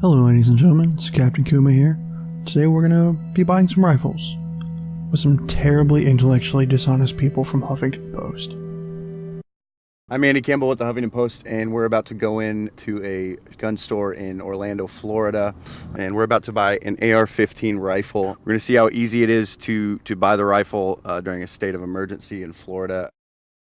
Hello ladies and gentlemen, it's Captain Kuma here. Today we're gonna be buying some rifles with some terribly intellectually dishonest people from Huffington Post. I'm Andy Campbell with the Huffington Post, and we're about to go into a gun store in Orlando, Florida, and we're about to buy an AR-15 rifle. We're going to see how easy it is to buy the rifle during a state of emergency in Florida.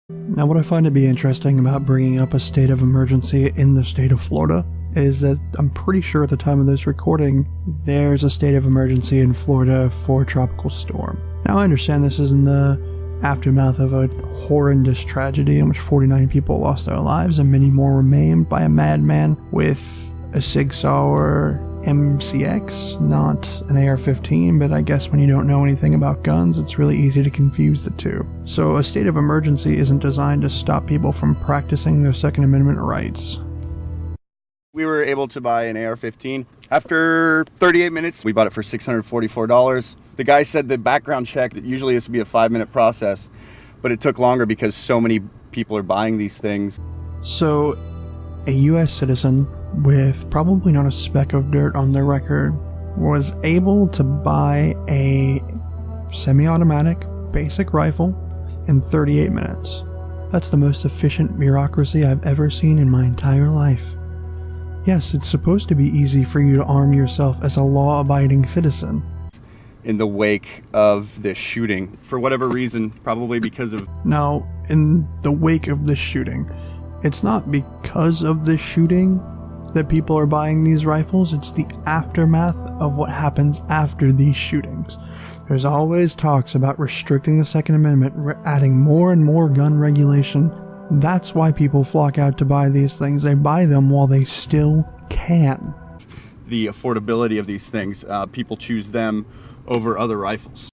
Now what I find to be interesting about bringing up a state of emergency in the state of Florida is that I'm pretty sure at the time of this recording, there's a state of emergency in Florida for a tropical storm. Now I understand this is in the aftermath of a horrendous tragedy in which 49 people lost their lives and many more were maimed by a madman with a Sig Sauer MCX, not an AR-15, but I guess when you don't know anything about guns, it's really easy to confuse the two. So a state of emergency isn't designed to stop people from practicing their Second Amendment rights. We were able to buy an AR-15. After 38 minutes, we bought it for $644. The guy said the background check that usually has to be a 5-minute process, but it took longer because so many people are buying these things. So, a US citizen with probably not a speck of dirt on their record was able to buy a semi-automatic basic rifle in 38 minutes. That's the most efficient bureaucracy I've ever seen in my entire life. Yes, it's supposed to be easy for you to arm yourself as a law-abiding citizen. In the wake of this shooting, for whatever reason, probably because of... Now, in the wake of this shooting, it's not because of this shooting that people are buying these rifles, it's the aftermath of what happens after these shootings. There's always talks about restricting the Second Amendment, adding more and more gun regulation. That's why people flock out to buy these things. They buy them while they still can. The affordability of these things, people choose them over other rifles.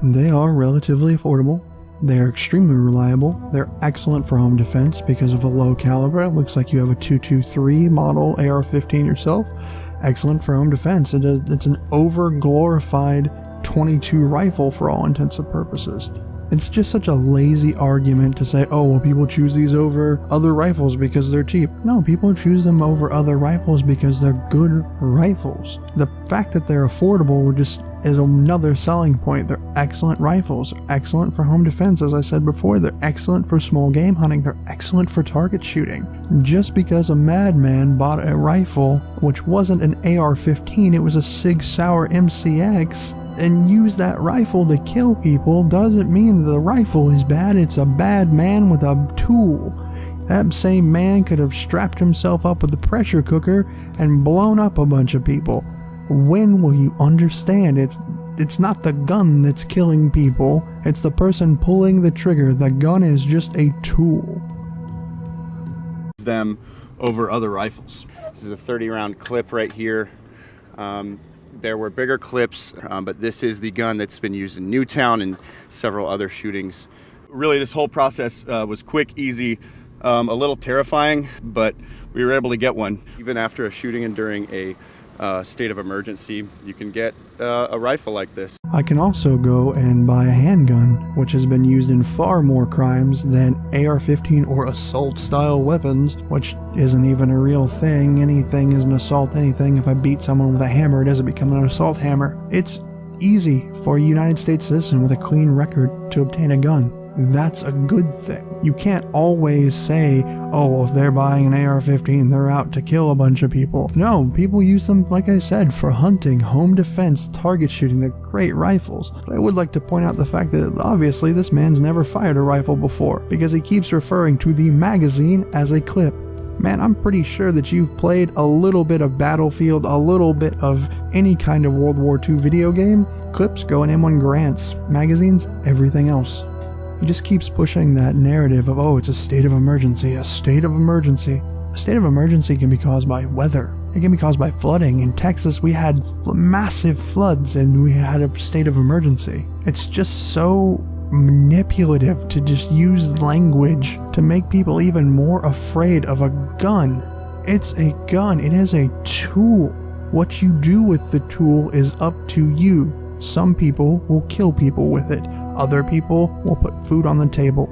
They are relatively affordable. They are extremely reliable. They're excellent for home defense because of a low caliber. It looks like you have a 223 model AR-15 yourself. Excellent for home defense. It's an over-glorified 22 rifle for all intents and purposes. It's just such a lazy argument to say, oh, well, people choose these over other rifles because they're cheap. No, people choose them over other rifles because they're good rifles. The fact that they're affordable just is another selling point. They're excellent rifles. They're excellent for home defense, as I said before. They're excellent for small game hunting. They're excellent for target shooting. Just because a madman bought a rifle, which wasn't an AR-15, it was a Sig Sauer MCX, and use that rifle to kill people doesn't mean that the rifle is bad. It's a bad man with a tool. That same man could have strapped himself up with a pressure cooker and blown up a bunch of people. When will you understand it's not the gun that's killing people, it's the person pulling the trigger. The gun is just a tool. Them over other rifles. This is a 30-round clip right here. There were bigger clips, but this is the gun that's been used in Newtown and several other shootings. Really, this whole process was quick, easy, a little terrifying, but we were able to get one. Even after a shooting and during a state of emergency, you can get a rifle like this. I can also go and buy a handgun, which has been used in far more crimes than AR-15 or assault-style weapons, which isn't even a real thing. Anything is an assault anything. If I beat someone with a hammer, it doesn't become an assault hammer. It's easy for a United States citizen with a clean record to obtain a gun. That's a good thing. You can't always say, oh, if they're buying an AR-15, they're out to kill a bunch of people. No, people use them, like I said, for hunting, home defense, target shooting. They're great rifles. But I would like to point out the fact that obviously this man's never fired a rifle before because he keeps referring to the magazine as a clip. Man, I'm pretty sure that you've played a little bit of Battlefield, a little bit of any kind of World War II video game. Clips go in M1 Grants, magazines, everything else. He just keeps pushing that narrative of, oh, it's a state of emergency, a state of emergency. A state of emergency can be caused by weather. It can be caused by flooding. In Texas, we had massive floods and we had a state of emergency. It's just so manipulative to just use language to make people even more afraid of a gun. It's a gun. It is a tool. What you do with the tool is up to you. Some people will kill people with it. Other people will put food on the table.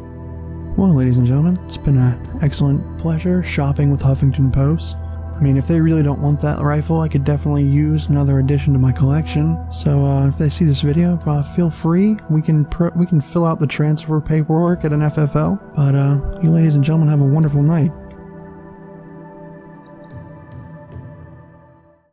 Well, ladies and gentlemen, it's been an excellent pleasure shopping with Huffington Post. I mean, if they really don't want that rifle, I could definitely use another addition to my collection. So if they see this video, feel free. We can fill out the transfer paperwork at an FFL. But you ladies and gentlemen have a wonderful night.